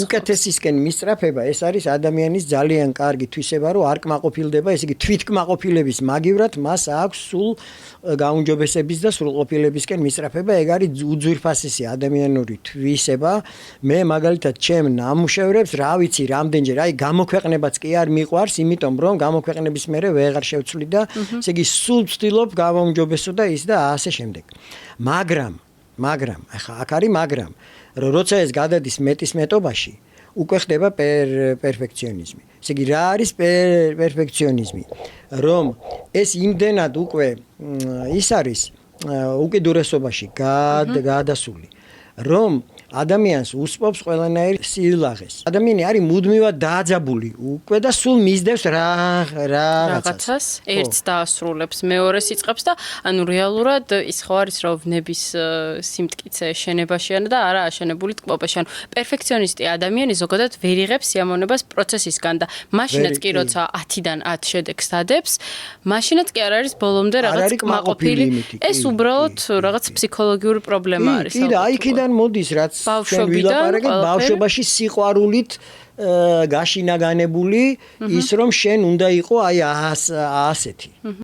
უკეთესისკენ მისწრაფება ეს არის ადამიანის ძალიან კარგი თვისება, რომ არ კმაყოფილდება, ესე იგი თვითკმაყოფილების მაგივრად მას აქვს სულ გაუმჯობესების და სრულყოფილებისკენ მისწრაფება, ეგ არის უძვირფასესი ადამიანური თვისება. მე მაგალითად ჩემ ნამუშევრებს რა ვიცი რამდენჯერ, აი გამოქვეყნებაც კი არ მიყვარს, იმიტომ რომ გამოქვეყნების მერე ვეღარ შევცვლი და ესე იგი სულ ვცდილობ გავაუმჯობესო და ის და ასე შემდეგ. მაგრამ ახლა აქ არის მაგრამ რომ როცა ეს გადადის მეტის მეტობაში უკვე ხდება პერფექციონიზმი. ესე იგი რა არის პერფექციონიზმი? რომ ეს იმდენად უკვე ის არის უკიდურესობაში გადასული, რომ ადამიანს უსპობს ყველანაირ სილაღეს. ადამიანი არის მუდმივად დააძაბული უკვე და სულ მისდევს რაღაცას. ერთს დაასრულებს, მეორეს იწყებს და ანუ რეალურად ის ხო არის რომ ვნების სიმტკიცე შენებაშია და არა აშენებული ტკბობაში. ანუ პერფექციონისტი ადამიანი ზოგადად ვერ იღებს სიამოვნებას პროცესისგან და მაშინაც კი როცა 10-დან 10 შედეგს დადებს, მაშინაც კი არ არის ბოლომდე რაღაც კმაყოფილი. ეს უბრალოდ რაღაც ფსიქოლოგიური პრობლემა არის. კი და იქიდან მოდის რაც ბავშვობაში სიყვარულით გაშინაგანებული ის რომ შენ უნდა იყო აი ასეთი